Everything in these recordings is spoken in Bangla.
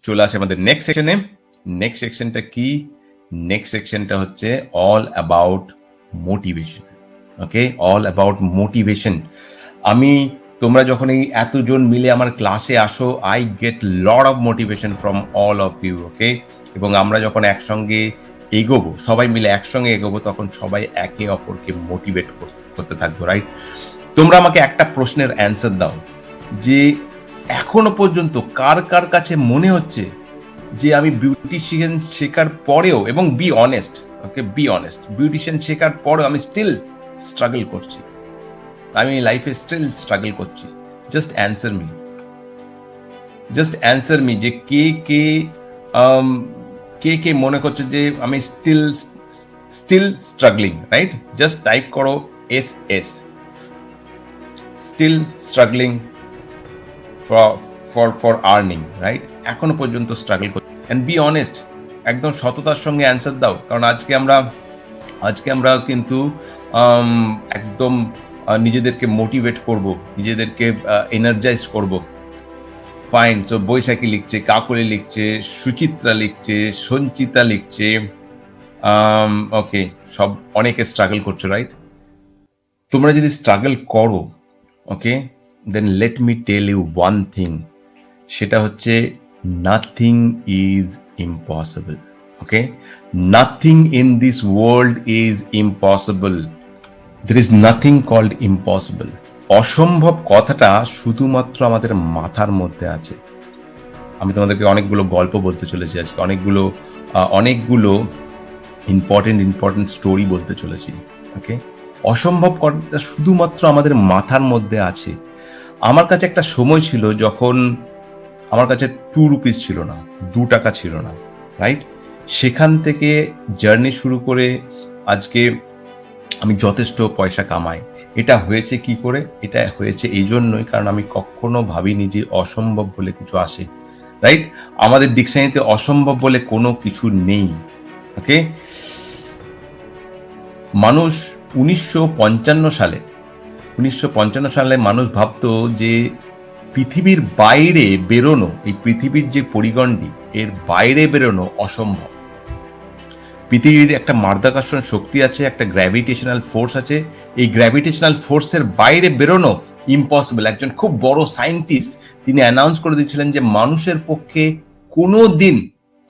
চলে আসে আমাদের নেক্সট সেকশনে। নেক্সট সেকশনটা কি? নেক্সট সেকশনটা হচ্ছে all about motivation. Okay, all about motivation. তোমরা যখন এই এতজন মিলে আমার ক্লাসে আসো, I get lot of motivation from all of you. Okay, এবং আমরা যখন একসঙ্গে এগোবো, সবাই মিলে একসঙ্গে এগোবো, তখন সবাই একে অপরকে মোটিভেট করতে থাকবো, রাইট? তোমরা আমাকে একটা প্রশ্নের অ্যান্সার দাও যে এখনো পর্যন্ত কার কার কাছে মনে হচ্ছে যে আমি বিউটিশিয়ান শেখার পরেও, এবং be honest, okay, be honest, beautician শেখার পরেও আমি স্টিল স্ট্রাগল করছি, আমি লাইফে স্টিল স্ট্রাগল করছি? Just answer me, just answer me যে কে কে কে কে মনে করছে যে আমি still struggling, right? Just type করো S, still struggling for earning, right? এখনো পর্যন্ত স্ট্রাগল করছি। অ্যান্ড বি অনেস্ট, একদম সততার সঙ্গে অ্যান্সার দাও, কারণ আজকে আমরা কিন্তু একদম নিজেদেরকে মোটিভেট করব, নিজেদেরকে এনার্জাইজ করব। ফাইন, তো বৈশাখী লিখছে, কাকলি লিখছে, সুচিত্রা লিখছে, সঞ্চিতা লিখছে, ওকে, সব অনেকে স্ট্রাগল করছো, রাইট? তোমরা যদি স্ট্রাগল করো, okay, then let me tell you one thing, সেটা হচ্ছে nothing is impossible. Okay, nothing in this world is impossible. There is nothing called impossible. অসম্ভব কথাটা শুধুমাত্র আমাদের মাথার মধ্যে আছে। আমি তোমাদেরকে অনেকগুলো গল্প বলতে চলেছি আজকে, অনেকগুলো ইম্পর্টেন্ট স্টোরি বলতে চলেছি। ওকে, অসম্ভব কথাটা শুধুমাত্র আমাদের মাথার মধ্যে আছে। আমার কাছে একটা সময় ছিল যখন আমার কাছে 2 রুপিস ছিল না, 2 টাকা ছিল না, রাইট? সেখান থেকে জার্নি শুরু করে আজকে আমি যথেষ্ট পয়সা কামাই। এটা হয়েছে কি করে? এটা হয়েছে এই জন্যই কারণ আমি কখনো ভাবিনি যে অসম্ভব বলে কিছু আসে, রাইট? আমাদের ডিকশনারিতে অসম্ভব বলে কোনো কিছু নেই। ওকে, মানুষ 1955 সালে মানুষ ভাবতো যে পৃথিবীর বাইরে বেরোনো, এই পৃথিবীর যে পরিগণ্ডি, এর বাইরে বেরোনো অসম্ভব। পৃথিবীর একটা মাধ্যাকর্ষণ শক্তি আছে, একটা গ্র্যাভিটেশনাল ফোর্স আছে, এই গ্র্যাভিটেশনাল ফোর্সের বাইরে বেরোনো ইম্পসিবল। একজন খুব বড় সায়েন্টিস্ট তিনি অ্যানাউন্স করে দিয়েছিলেন যে মানুষের পক্ষে কোনো দিন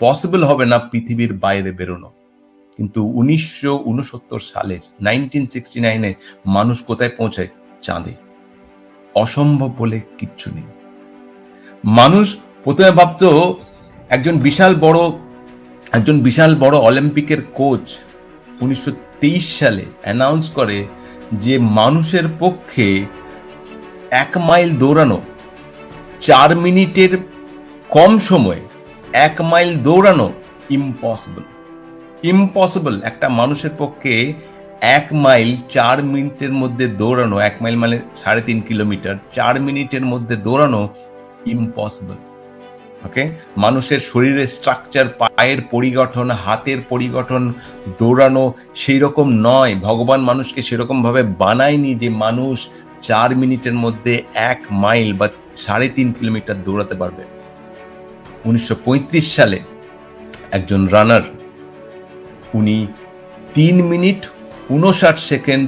পসিবল হবে না পৃথিবীর বাইরে বেরোনো। কিন্তু 1969 সালে 1969-এ মানুষ কোথায় পৌঁছায়? চাঁদে। অসম্ভব বলে কিচ্ছু নেই। মানুষ প্রথমে ভাবতো একজন বিশাল বড় অলিম্পিকের কোচ 1923 সালে অ্যানাউন্স করে যে মানুষের পক্ষে 1 মাইল দৌড়ানো, 4 মিনিটের কম সময়ে 1 মাইল দৌড়ানো ইম্পসিবল। একটা মানুষের পক্ষে 1 মাইল 4 মিনিটের মধ্যে দৌড়ানো, 1 মাইল মানে 3.5 কিলোমিটার, 4 মিনিটের মধ্যে দৌড়ানো ইম্পসিবল। ওকে, মানুষের শরীরের স্ট্রাকচার, পায়ের পরিগঠন, হাতের পরিগঠন, দৌড়ানো সেই রকম নয়। ভগবান মানুষকে সেরকম ভাবে বানায়নি যে মানুষ 4 মিনিটের মধ্যে 1 মাইল বা 3.5 কিলোমিটার দৌড়াতে পারবে। 1935 সালে একজন রানার, উনি 3 মিনিট 59 সেকেন্ড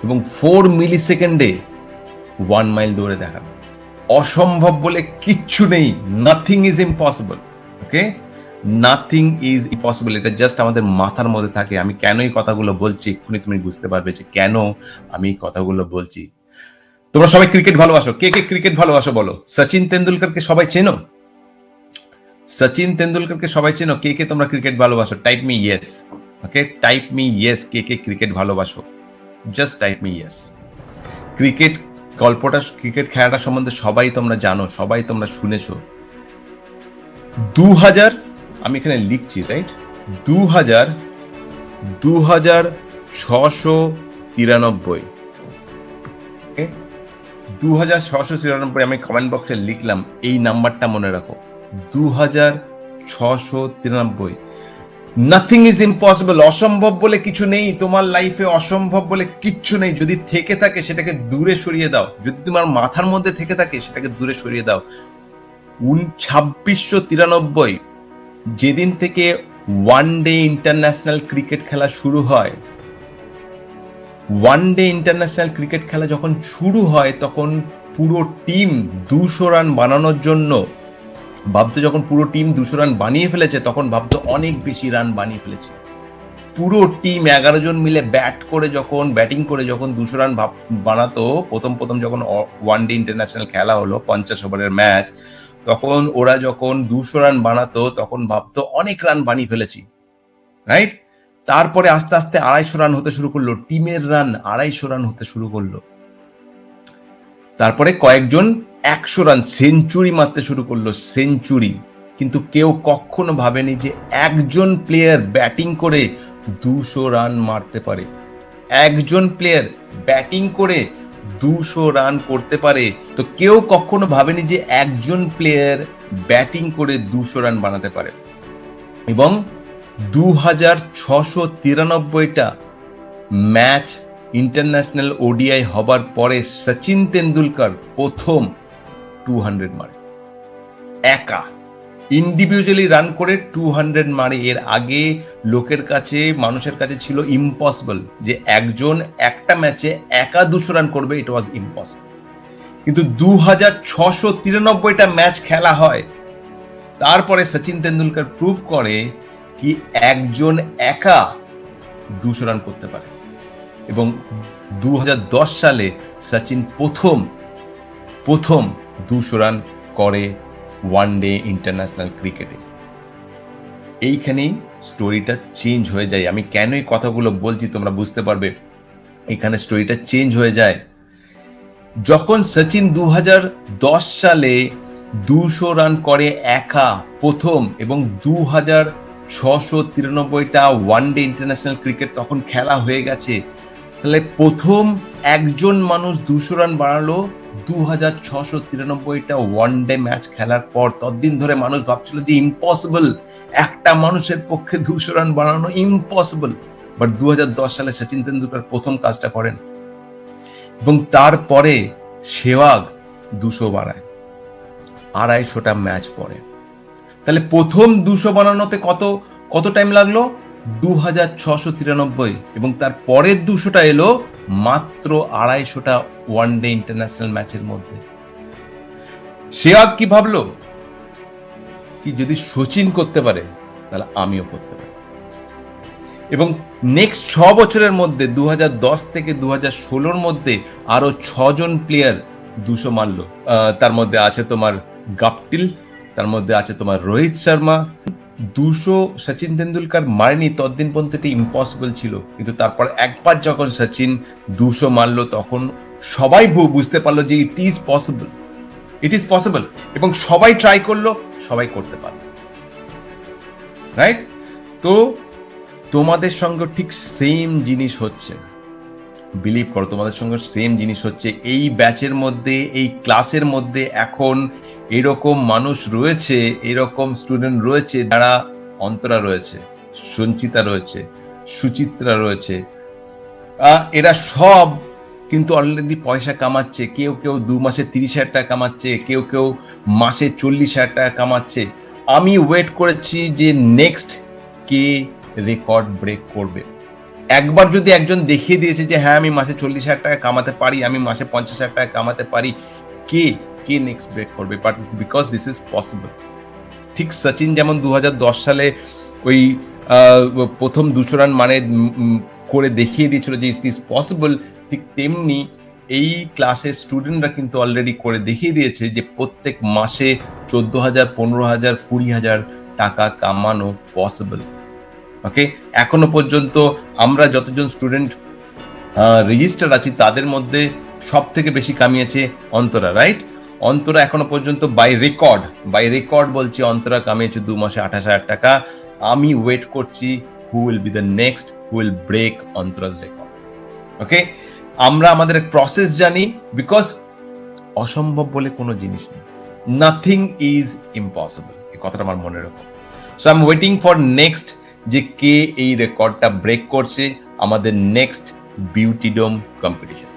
এবং 4 মিলি সেকেন্ডে 1 মাইল দৌড়ে দেখান। অসম্ভব বলে কিচ্ছু নেই। Nothing is impossible. Okay, nothing is impossible. এটা জাস্ট আমাদের মাথার মধ্যে থাকে। আমি কেন এই কথাগুলো বলছি এক্ষুনি তুমি বুঝতে পারবে যে কেন আমি এই কথাগুলো বলছি। তোমরা সবাই ক্রিকেট ভালোবাসো? কে কে ক্রিকেট ভালোবাসো বলো? সচিন তেন্ডুলকরকে সবাই চেনো? সচিন তেন্ডুলকরকে সবাই চেনো? কে কে তোমরা ক্রিকেট ভালোবাসো? Type me yes. Okay, type me yes. কে কে ক্রিকেট ভালোবাসো? Just type me yes. Cricket খেলাটা সম্বন্ধে সবাই তোমরা জানো, সবাই তোমরা শুনেছো। 2000, আমি এখানে লিখছি, রাইট? 2693। 2693 আমি কমেন্ট বক্সে লিখলাম, এই নাম্বারটা মনে রাখো, 2693। Nothing is impossible. অসম্ভব বলে কিছু নেই তোমার লাইফে, অসম্ভব বলে কিচ্ছু নেই। যদি থেকে থাকে সেটাকে দূরে সরিয়ে দাও, যদি তোমার মাথার মধ্যে থেকে থাকে সেটাকে দূরে সরিয়ে দাও। 2693 যেদিন থেকে ওয়ান ডে ইন্টারন্যাশনাল ক্রিকেট খেলা শুরু হয়, ওয়ান ডে ইন্টারন্যাশনাল ক্রিকেট খেলা যখন শুরু হয় তখন পুরো টিম 200 রান বানানোর জন্য ভাবতো, যখন পুরো টিম 200 রান বানিয়ে ফেলেছে তখন ভাবতো অনেক বেশি রান বানিয়ে ফেলেছে। পুরো টিম 11 জন মিলে ব্যাটিং করে যখন 200 রান বানাতো, প্রথম যখন ওয়ান ডে ইন্টারন্যাশনাল খেলা হলো 50 ওভারের ম্যাচ, তখন ওরা যখন 200 রান বানাতো তখন ভাবতো অনেক রান বানিয়ে ফেলেছি, রাইট? তারপরে আস্তে আস্তে 250 রান হতে শুরু করলো, টিমের রান 250 রান হতে শুরু করলো। তারপরে কয়েকজন 100 রান সেঞ্চুরি মারতে শুরু করলো, সেঞ্চুরি। কিন্তু কেউ কখনো ভাবেনি যে একজন প্লেয়ার ব্যাটিং করে 200 রান মারতে পারে, একজন প্লেয়ার ব্যাটিং করে 200 রান করতে পারে। তো কেউ কখনো ভাবেনি যে একজন প্লেয়ার ব্যাটিং করে 200 রান বানাতে পারে। এবং 2693টা ম্যাচ ইন্টারন্যাশনাল ওডিআই হবার পরে সচিন তেন্ডুলকর প্রথম 200 মারে, একা ইন্ডিভিজুয়ালি রান করে 200 মারে। এর আগে মানুষের কাছে ছিল ইম্পসিবল যে একজন একটা ম্যাচে একা 200 রান করবে, ইট ওয়াজ ইম্পসিবল। কিন্তু 2693টা ম্যাচ খেলা হয়, তারপরে সচিন তেন্ডুলকর প্রুভ করে কি একজন একা 200 রান করতে পারে। এবং 2010 সালে সচিন প্রথম 200 রান করে ওয়ান ডে ইন্টারন্যাশনাল ক্রিকেটে। এইখানেই স্টোরিটা চেঞ্জ হয়ে যায়। আমি কেন এই কথাগুলো বলছি তোমরা বুঝতে পারবে। এখানে স্টোরিটা চেঞ্জ হয়ে যায় যখন সচিন 2010 সালে 200 রান করে একা প্রথম, এবং 2693টা ওয়ান ডে ইন্টারন্যাশনাল ক্রিকেট তখন খেলা হয়ে গেছে। তাহলে প্রথম একজন মানুষ 200 রান বানালো 2693টা ওয়ান ডে ম্যাচ খেলার পর। ততদিন ধরে মানুষ ভাবছিল যে ইম্পসিবল, একটা মানুষের পক্ষে 200 রান বানানো ইম্পসিবল। বাট 2010 সালে সচিন তেন্ডুলকর প্রথম কাজটা করেন, এবং তারপরে সেহওয়াগ 200 বানায়, 250টা ম্যাচ পরে। তাহলে প্রথম 200 বানানোতে কত টাইম লাগলো? 2693, এবং তার পরের 200টা এলো মাত্র 250টা ওয়ান ডে ইন্টারন্যাশনাল ম্যাচের মধ্যে। সেহওয়াগ কি ভাবলো কি যদি সচিন করতে পারে তাহলে আমিও করতে পারি। এবং নেক্সট 6 বছরের মধ্যে 2010 থেকে 2016-র মধ্যে আরো 6 জন প্লেয়ার 200 মারলো। তার মধ্যে আছে তোমার গাপটিল, তার মধ্যে আছে তোমার রোহিত শর্মা। 200 সচিন তেন্ডুলকর মারেনি, ততদিন পর্যন্ত এটা ইম্পসিবল ছিল। কিন্তু তারপর একবার যখন সচিন 200 মারলো তখন সবাই বুঝতে পারলো যে ইট ইজ পসিবল, এবং সবাই ট্রাই করলো, সবাই করতে পারলো, রাইট? তো তোমাদের সঙ্গে ঠিক সেম জিনিস হচ্ছে, বিলিভ করো, তোমাদের সঙ্গে সেম জিনিস হচ্ছে। এই ব্যাচের মধ্যে, এই ক্লাসের মধ্যে এখন এরকম মানুষ রয়েছে, এরকম স্টুডেন্ট রয়েছে যারা, অন্তরা রয়েছে, সঞ্চিতা রয়েছে, সুচিত্রা রয়েছে, এরা সব কিন্তু অলরেডি পয়সা কামাচ্ছে। কেউ 2 মাসে 30,000 টাকা কামাচ্ছে, কেউ মাসে 40,000 টাকা কামাচ্ছে। আমি ওয়েট করেছি যে নেক্সট কে রেকর্ড ব্রেক করবে। একবার যদি একজন দেখিয়ে দিয়েছে যে হ্যাঁ আমি মাসে 40,000 টাকা কামাতে পারি, আমি মাসে 50,000 টাকা কামাতে পারি, কে নেক্সট ব্রেক করবে? But because this is possible. ঠিক সচিন যেমন 2010 সালে ওই প্রথম 200 রান মানে করে দেখিয়ে দিয়েছিল যে ইট ইজ পসিবল, ঠিক তেমনি এই ক্লাসের স্টুডেন্টরা কিন্তু অলরেডি করে দেখিয়ে দিয়েছে যে প্রত্যেক মাসে 14,000, 15,000, 20,000 টাকা কামানো পসিবল। ওকে, এখনো পর্যন্ত আমরা যতজন স্টুডেন্ট রেজিস্টার আছি তাদের মধ্যে সব থেকে বেশি কামিয়েছে অন্তরা, রাইট? অন্তরা এখনো পর্যন্ত বাই রেকর্ড বলছি, অন্তরা কামিয়েছে 2 মাসে 28,000 টাকা। আমি ওয়েট করছি who will be the next who will break অন্তরাস রেকর্ড। ওকে, আমরা আমাদের প্রসেস জানি, বিকজ অসম্ভব বলে কোনো জিনিস নেই, নাথিং ইজ ইম্পসিবল, এই কথাটা আমার মনে রাখো। So I am waiting for next যে কে এই রেকর্ডটা ব্রেক করছে আমাদের নেক্সট বিউটিডোম কম্পিটিশন।